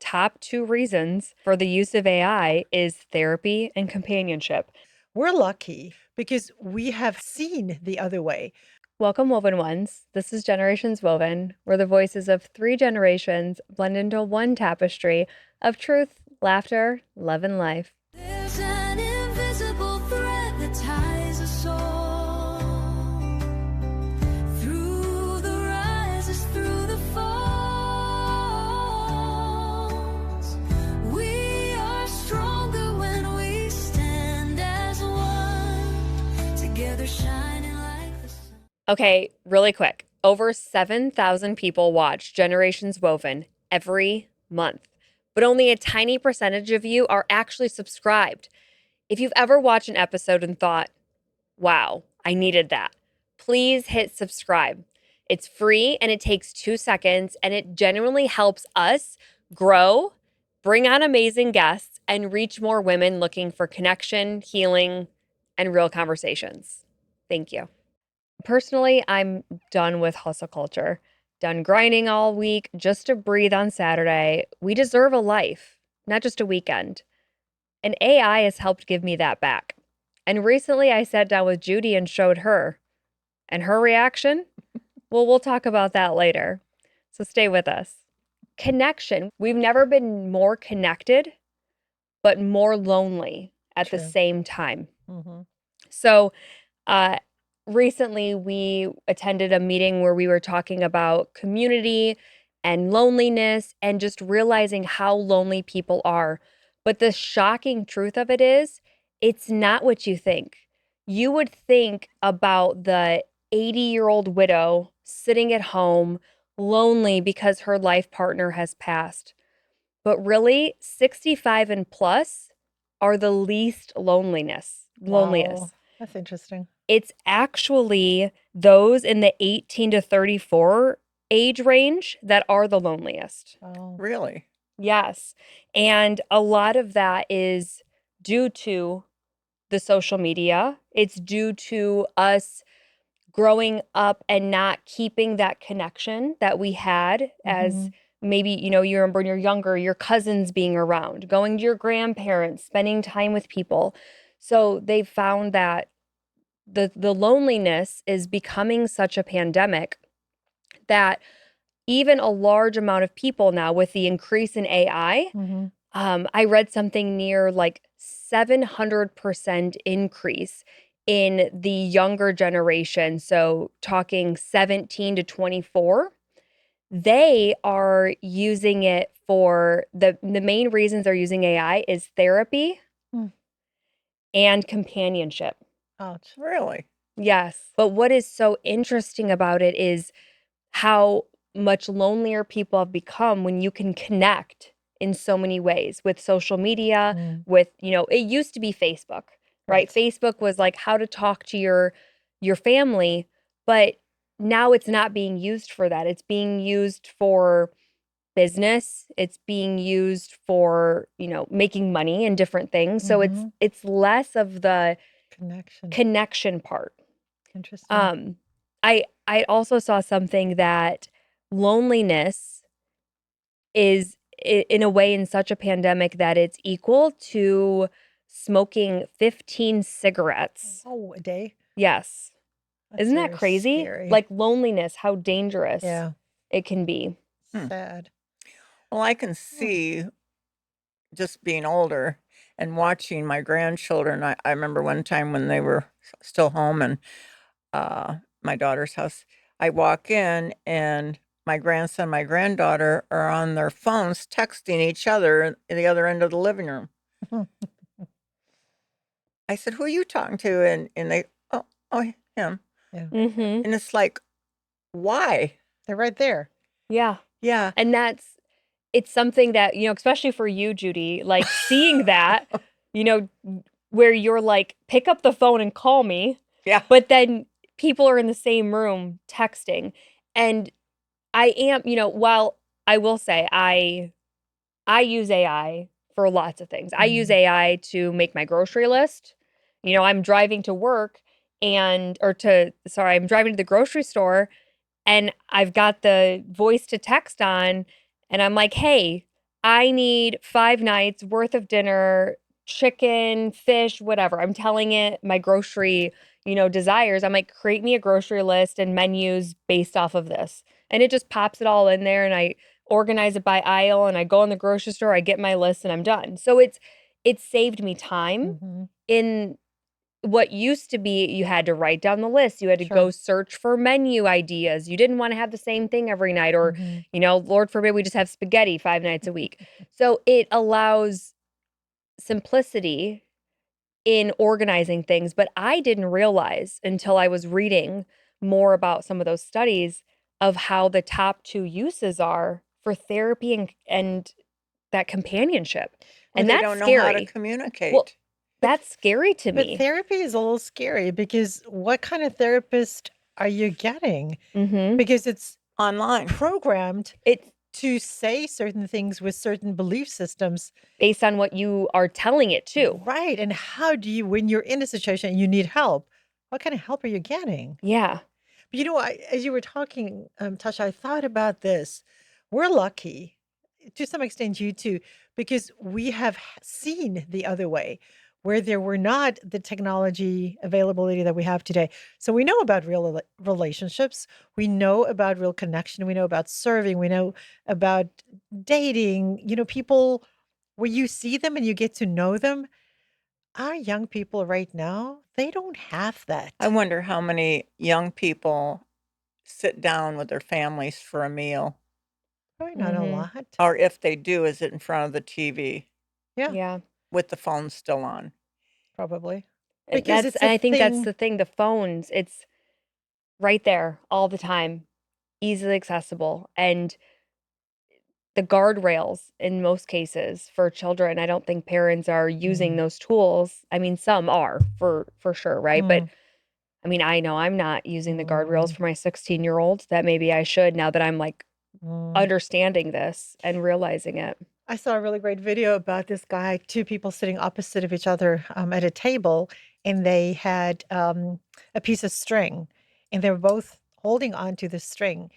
top two reasons for the use of AI is therapy and companionship. We're lucky because we have seen the other way. Welcome, Woven Ones. This is Generations Woven, where the voices of three generations blend into one tapestry of truth, laughter, love, and life. There's an invisible thread that ties us all through the rises, through the falls. We are stronger when we stand as one, together shining like the sun. Okay, really quick. Over 7,000 people watch Generations Woven every month, but only a tiny percentage of you are actually subscribed. If you've ever watched an episode and thought, wow, I needed that, please hit subscribe. It's free and it takes 2 seconds, and it genuinely helps us grow, bring on amazing guests, and reach more women looking for connection, healing, and real conversations. Thank you. Personally, I'm done with hustle culture, done grinding all week just to breathe on Saturday. We deserve a life, not just a weekend. And AI has helped give me that back. And recently I sat down with Judy and showed her. And her reaction? Well, we'll talk about that later. So stay with us. Connection. We've never been more connected, but more lonely at the True. same time. Mhm. So, recently we attended a meeting where we were talking about community and loneliness and just realizing how lonely people are. But the shocking truth of it is, it's not what you think. You would think about the 80-year-old widow sitting at home, lonely because her life partner has passed. But really, 65 and plus are the least loneliest. Wow. That's interesting. It's actually those in the 18 to 34 age range that are the loneliest. Oh. Really? Yes. And a lot of that is due to the social media. It's due to us growing up and not keeping that connection that we had as Mhm. maybe, you remember when you're younger, your cousins being around, going to your grandparents, spending time with people. So they've found that the loneliness is becoming such a pandemic that even a large amount of people now, with the increase in AI, Mhm. I read something near like 700% increase in the younger generation. So talking 17 to 24, they are using it for the main reasons they're using AI is therapy Hmm. and companionship. Ouch. Really? Yes. But what is so interesting about it is how much lonelier people have become when you can connect in so many ways with social media, Mm. with, it used to be Facebook, right? Right. Facebook was like how to talk to your family, but now it's not being used for that. It's being used for business. It's being used for, making money and different things. So Mhm. it's less of the Connection. connection part. Interesting. I also saw something that loneliness is in a way in such a pandemic that it's equal to smoking 15 cigarettes. Oh, a day? Yes. That's Isn't that very crazy? scary. Like loneliness, how dangerous Yeah. it can be. Hmm. Sad. Well, I can see just being older and watching my grandchildren. I remember one time when they were still home and my daughter's house, I walk in and my grandson, my granddaughter are on their phones texting each other at the other end of the living room. I said, "Who are you talking to?" And they, oh, him. Yeah. Mhm. And it's like, why? They're right there. Yeah. Yeah. And it's something that, especially for you, Judy, like seeing that, where you're like, pick up the phone and call me. Yeah. But then people are in the same room texting. And I am, while I will say I use AI for lots of things. I use AI to make my grocery list. I'm driving to work I'm driving to the grocery store and I've got the voice to text on and I'm like, "Hey, I need 5 nights worth of dinner, chicken, fish, whatever. I'm telling it my grocery, desires. I'm like, create me a grocery list and menus based off of this. And it just pops it all in there and I organize it by aisle and I go in the grocery store, I get my list and I'm done. So it saved me time Mhm. in what used to be you had to write down the list. You had to Sure. go search for menu ideas. You didn't want to have the same thing every night or, Mhm. Lord forbid we just have spaghetti 5 nights a week. So it allows simplicity in organizing things, but I didn't realize until I was reading more about some of those studies of how the top 2 uses are for therapy and that companionship. Or And they that's don't know how to scary. Well, communicate But that's scary to but me. therapy is a little scary because what kind of therapist are you getting? Mhm. Because it's online. programmed It's to say certain things with certain belief systems. based on what you are telling it to. Right. And how do you, when you're in a situation and you need help, what kind of help are you getting? Yeah. But as you were talking, Tasha, I thought about this. We're lucky, to some extent, you too, because we have seen the other way, where there were not the technology availability that we have today. So we know about real relationships. We know about real connection. We know about serving. We know about dating. People where you see them and you get to know them. Our young people right now, they don't have I that. wonder how many young people sit down with their families for a meal, Probably not a Mhm. lot. or if they do, is it in front of the TV Yeah. Yeah. with the phone still on? Probably. And Because that's it's and a I think that's thing. the thing, the phones, it's right there all the time, easily accessible, and the guardrails in most cases for children, I don't think parents are using Mm, those tools. I mean, some are for sure, right? But mm, I mean, I know I'm not using the guardrails mm, for my 16-year-old that maybe I should now that I'm like mm. understanding this and realizing it. I saw a really great video about this guy, two people sitting opposite of each other at a table, and they had a piece of string, and they were both holding on to the string.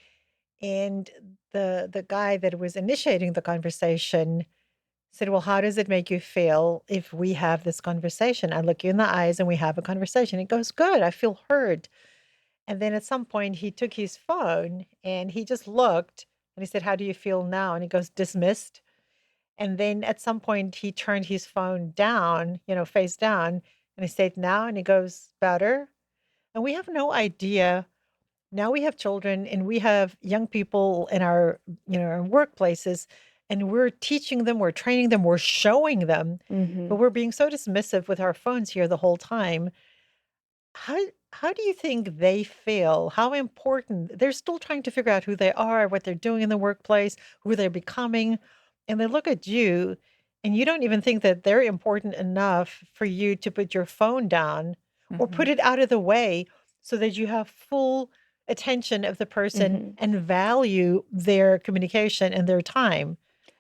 And the guy that was initiating the conversation said, "Well, how does it make you feel if we have this conversation? I look you in the eyes and we have a conversation." He goes, "Good, I feel heard." And then at some point, he took his phone and he just looked and he said, "How do you feel now?" And he goes, "Dismissed." And then at some point, he turned his phone down, face down, and he said, "Now?" And he goes, "Better." And we have no idea. Now we have children and we have young people in our workplaces, and we're teaching them, we're training them, we're showing them, but Mhm. we're being so dismissive with our phones here the whole time. How how do you think they feel? How important they're still trying to figure out who they are, what they're doing in the workplace, who they're becoming, and they look at you and you don't even think that they're important enough for you to put your phone down or put Mhm. it out of the way so that you have full attention of the person Mhm. and value their communication and their time.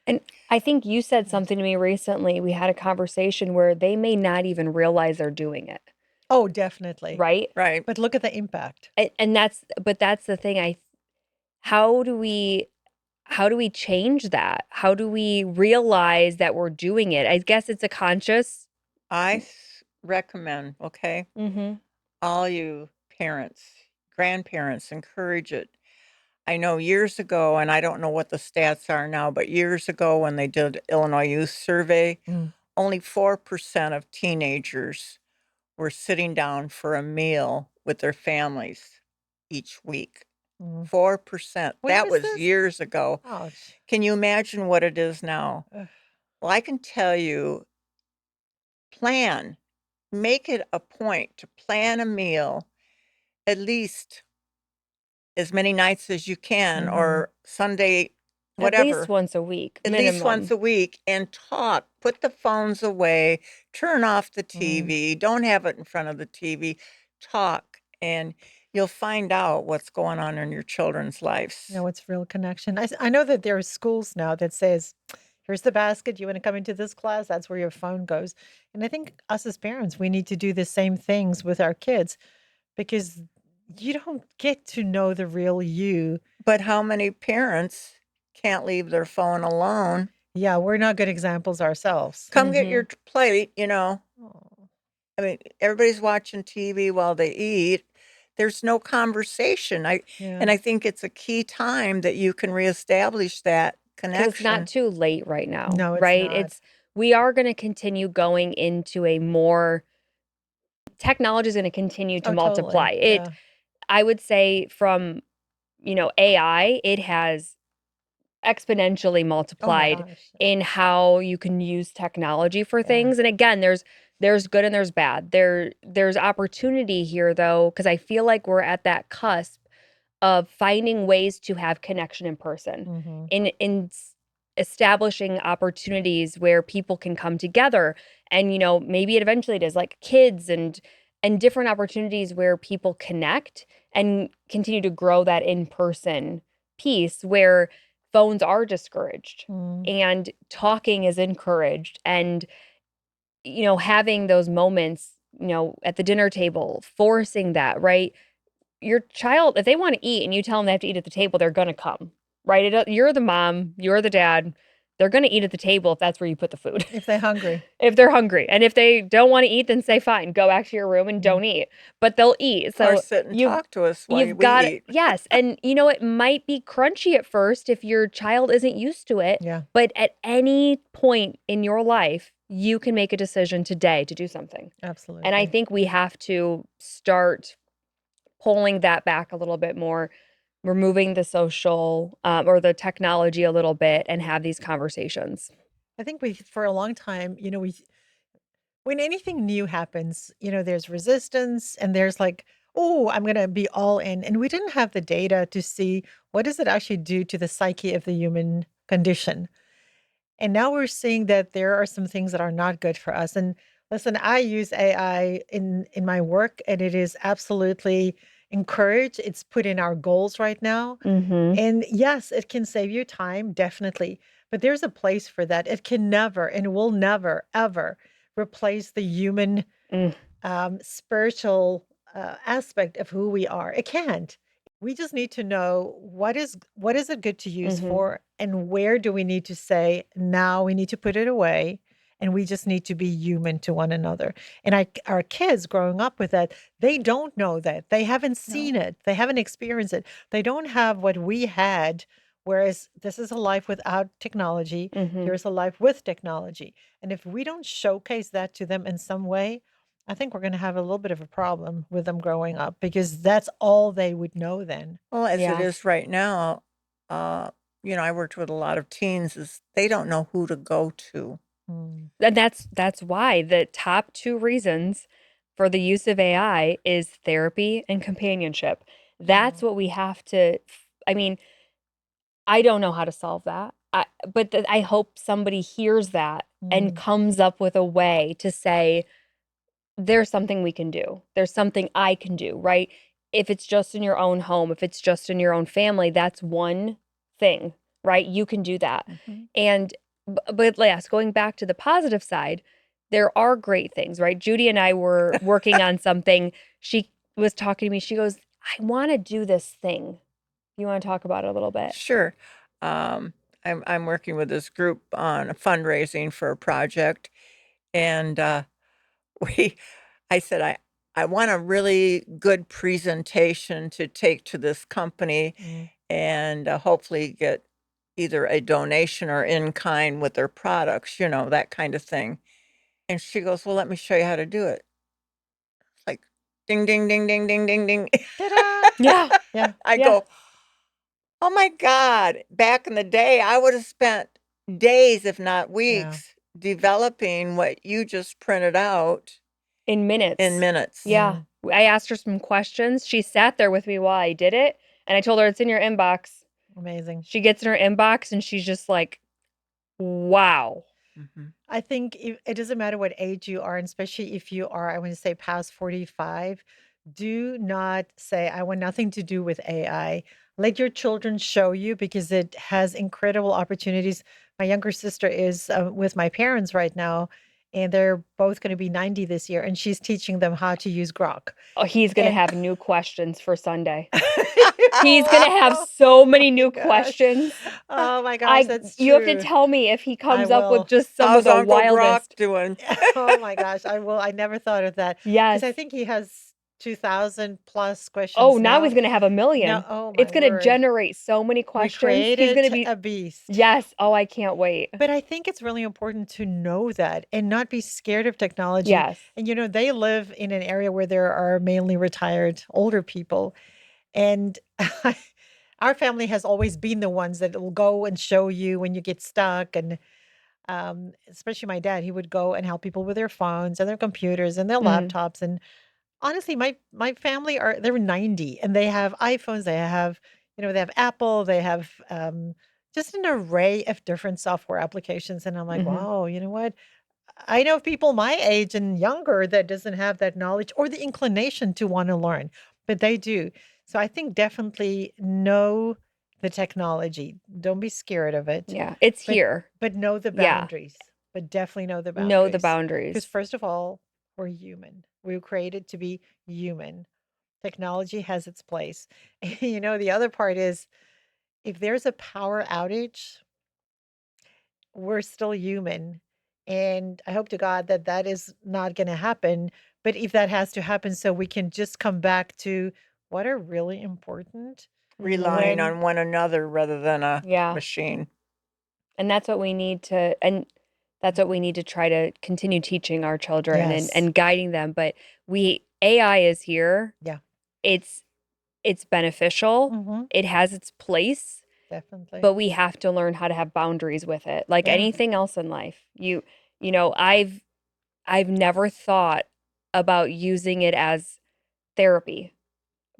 And I think you said something to me recently. We had a conversation where they may not even realize they're doing it, Oh, definitely. right? Right. But look at the impact. And that's the thing. How do we how do we change that? How do we realize that we're doing it? I guess it's a conscious. Recommend, okay, Mhm. all you parents, grandparents, encourage it. I know years ago, and I don't know what the stats are now, but years ago when they did Illinois Youth Survey, Mm, only 4% of teenagers were sitting down for a meal with their families each week. mm. 4%. When That was was this? years ago. Ouch. Can you imagine what it is now? Ugh. Well, I can tell you, plan, make it a point to plan a meal at least as many nights as you can Mhm. or Sunday, At least whatever, once a week, at least once minimum. a week and talk. Put the phones away, turn off the Mm. TV, don't have it in front of the TV. Talk, and you'll find out what's going on in your children's lives. It's real connection. I know that there are schools now that says, "Here's the basket. You want to come into this class? That's where your phone goes." And I think us as parents, we need to do the same things with our kids because you don't get to know the real you. But how many parents can't leave their phone alone Yeah, we're not good examples ourselves. Come get your Mhm. plate, Oh, I mean, everybody's watching TV while they eat. There's no conversation. yeah. And I think it's a key time that you can reestablish that 'Cause it's not connection. too late right now, No, it's right? not. We are gonna continue going into a more technology is gonna continue to Oh, totally. multiply. Yeah. I would say from, AI, it has exponentially Oh my multiplied gosh. in how you can use technology for Yeah. things. And again, there's good and there's bad. There's opportunity here though, because I feel like we're at that cusp of finding ways to have connection in person, Hmm. in establishing opportunities where people can come together. And maybe eventually it is like kids and different opportunities where people connect and continue to grow that in-person piece where phones are discouraged Mm. and talking is encouraged. And having those moments at the dinner table, forcing that, right? Your child, if they want to eat and you tell them they have to eat at the table, they're going to come, right? You're the mom, you're the dad. They're going to eat at the table if that's where you put the food. If they're hungry. If they're hungry. And if they don't want to eat, then say, fine, go back to your room and Mm. don't eat. But they'll eat. Or So sit and you've talk to us while you've we got eat. yes. And it might be crunchy at first if your child isn't used to it. Yeah, But at any point in your life, you can make a decision today to do something. And I absolutely. think we have to start pulling that back a little bit more, removing the social or the technology a little bit and have these conversations. I think for a long time, when anything new happens, there's resistance and there's like, oh, I'm going to be all in. And we didn't have the data to see what does it actually do to the psyche of the human condition. And now we're seeing that there are some things that are not good for us. And listen, I use AI in my work and it is absolutely encouraged. It's put in our goals right now. Mhm. And yes, it can save you time, definitely. But there's a place for that. It can never and will never, ever replace the human Mm, spiritual aspect of who we are. It can't. We just need to know what is it good to use mhm. for, and where do we need to say now we need to put it away, and we just need to be human to one another. And our kids growing up with that, they don't know that. They haven't seen No. it. They haven't experienced it. They don't have what we had. Whereas this is a life without technology. Mhm. Here's a life with technology. And if we don't showcase that to them in some way, I think we're gonna have a little bit of a problem with them growing up because that's all they would know then. Well, as it Yeah. is right now, uh, I worked with a lot of teens, is they don't know who to go to. Mm, And that's why the top 2 reasons for the use of AI is therapy and companionship. That's mm, what we have to I mean, I don't know how to solve that. But I hope somebody hears that and mm, comes up with a way to say, there's something we can do. There's something I can do, right? If it's just in your own home, if it's just in your own family, that's one thing, right? You can do that. Mhm. And but yes, going back to the positive side, there are great things, right? Judy and I were working on something. She was talking to me. She goes, "I want to do this thing. You want to talk about it a little bit?" Sure. Um, I'm working with this group on fundraising for a project, and we I said I want a really good presentation to take to this company mm. and hopefully get either a donation or in kind with their products, that kind of thing. And she goes, "Well, let me show you how to do it." It's like ding ding ding ding ding ding ding. Ta-da! Yeah. Yeah, I Yeah. go, "Oh my God, back in the day, I would have spent days, if not yeah, weeks, developing what you just printed out In in minutes. minutes." Yeah. mm, I asked her some questions. She sat there with me while I did it, and I told her it's in your inbox. amazing. She gets in her inbox and she's just like, "Wow." Mhm. I think it doesn't matter what age you are, and especially if you are, I want to say past 45, do not say, I want nothing to do with AI. Let your children show you because it has incredible opportunities. My younger sister is with my parents right now, and they're both going to be 90 this year, and she's teaching them how to use Grok. Oh, he's going to And have new questions for Sunday. He's going to have so many new gosh. questions. Oh my gosh, that's You have to true. tell me if he comes up with will. just some of How's the Uncle Grok wildest. doing? Oh my gosh, I will. I never thought of that because Yes. I think he has 2,000 plus questions Oh, now now. he's going to have a No, million. oh my It's going to word. generate so many We questions. He's going to created be, a beast. yes. Oh, I can't wait. But I think it's really important to know that and not be scared of technology. Yes. And they live in an area where there are mainly retired older people. And our family has always been the ones that will go and show you when you get stuck. And especially my dad, he would go and help people with their phones and their computers and their Mm. laptops. And honestly, my family they're 90 and they have iPhones, they have, they have Apple, they have just an array of different software applications. And I'm like, Mhm. wow, you know what? I know people my age and younger that doesn't have that knowledge or the inclination to want to learn, but they do. So I think definitely know the technology. Don't be scared of it, Yeah. It's but here. know the Yeah. boundaries. But definitely know the Know the boundaries. Because boundaries. first of all, we're human. We were created to be human. Technology has its place. The other part is if there's a power outage, we're still human. And I hope to God that that is not going to happen. But if that has to happen, so we can just come back to what are really important Relying when, on one another rather than a Yeah. machine. And that's what we need to, and that's what we need to try to continue teaching our children yes. and guiding them. But AI is here. Yeah. It's beneficial. hmm It has its place, Definitely. but we have to learn how to have boundaries with it. Like Yeah. anything else in life. I've never thought about using it as therapy.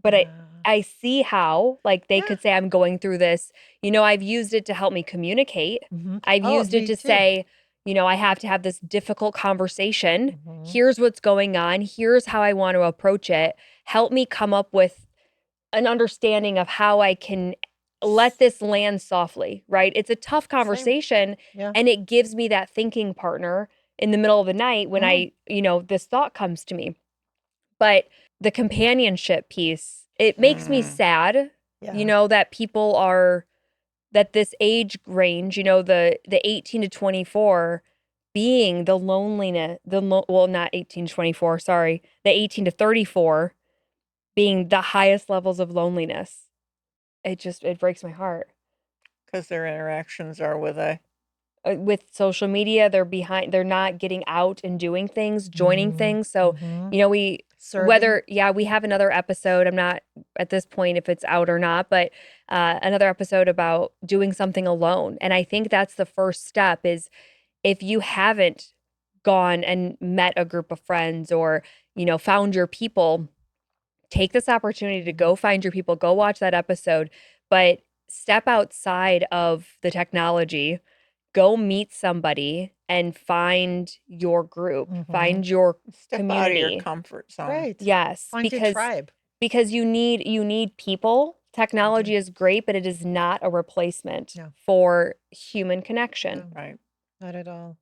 But Yeah. I see how, like, they Yeah. could say, I'm going through this. I've used it to help me communicate. Mhm. I've Oh, used it me to too. say, I have to have this difficult conversation. Mhm. Here's what's going on. Here's how I want to approach it. Help me come up with an understanding of how I can let this land softly, right? It's a tough conversation, Yeah. and it gives me that thinking partner in the middle of the night when this thought comes to me. But the companionship piece, it makes me sad, Yeah. that people are that this age range, the 18 to 24 being the loneliness, well, not 18 to 24, sorry, the 18 to 34 being the highest levels of loneliness. It breaks my heart. Because their interactions are With social media, they're not getting out and doing things, joining Mhm. things. So, Mhm. we Serving. we have another episode. I'm not at this point if it's out or not, but another episode about doing something alone. And I think that's the first step is if you haven't gone and met a group of friends or, found your people, take this opportunity to go find your people, go watch that episode, but step outside of the technology, go meet somebody and find your group, find Mhm. your step out of your community. comfort zone. Right. Yes, Find your tribe. because you need people. You Technology do. is great, but it is not a replacement No. for human connection. No, Right. not at all.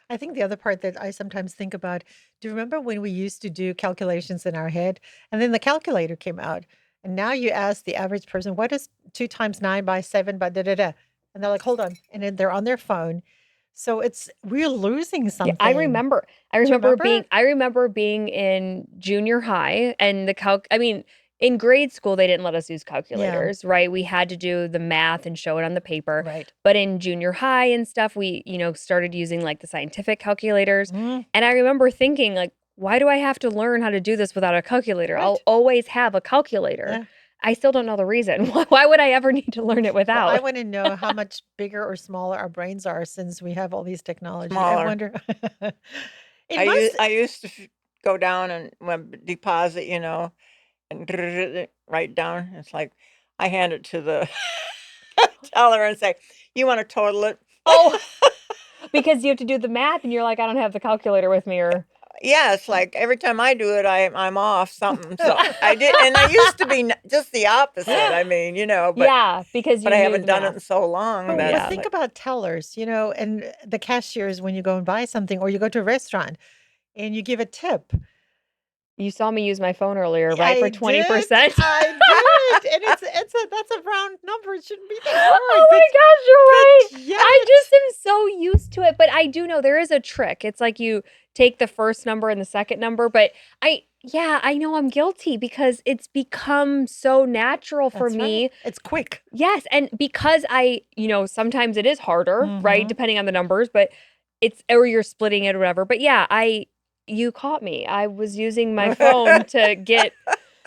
I think the other part that I sometimes think about, do you remember when we used to do calculations in our head and then the calculator came out? And now you ask the average person, what is 2 times 9 by 7 by da da da? And they're like, hold on. And then they're on their phone. So we're losing Yeah, something. I remember. Do you remember? I remember being in junior high and in grade school they didn't let us use calculators, right? We had to do the math and show it on the paper. Right. But in junior high and stuff, we, started using like the scientific calculators. Mm, And I remember thinking like, why do I have to learn how to do this without a calculator? I'll right. always have a calculator. Yeah. I still don't know the reason. Why would I ever need to learn it Well, I without? want to know how much bigger or smaller our brains are since we have all these technology. I Smaller. wonder. It must. I used to go down and deposit, and write down. It's like I hand it to the teller and say, "You want to total it?" Oh, because you have to do the math and you're like, I don't have the calculator with me or Yes, like every time I do it, I'm off something. So I did, and I used to be just the opposite. I mean, but Yeah, because but you I knew haven't the done it math. in so long that But Yeah. it's think like, about tellers, and the cashiers when you go and buy something or you go to a restaurant and you give a tip. You saw me use my phone earlier, right? For I did. 20%. I did. And that's a round number. It shouldn't be that hard. Oh But my gosh, you're right. I yet just am so used to it. But I do know there is a trick. It's like you take the first number and the second number. But yeah, I know I'm guilty because it's become so natural for that's right. me. It's quick. Yes. And because sometimes it is harder, right? Mhm. Depending on the numbers, but or you're splitting it or whatever. But yeah, you caught me. I was using my phone to get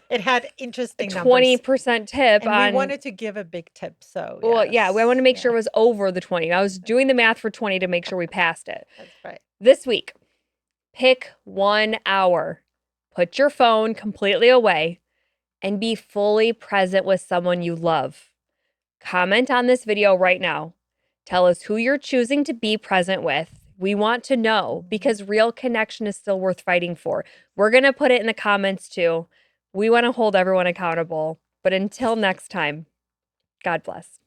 It had a interesting numbers. 20% tip And we on. wanted to give a big tip. So, Well, yeah, I want to yes. make sure Yeah, it was over the 20. I was doing the math for 20 to make sure we passed it. that's right. This week, pick 1 hour, put your phone completely away, and be fully present with someone you love. Comment on this video right now. Tell us who you're choosing to be present with. We want to know because real connection is still worth fighting for. We're going to put it in the comments too. We want to hold everyone accountable. But until next time, God bless.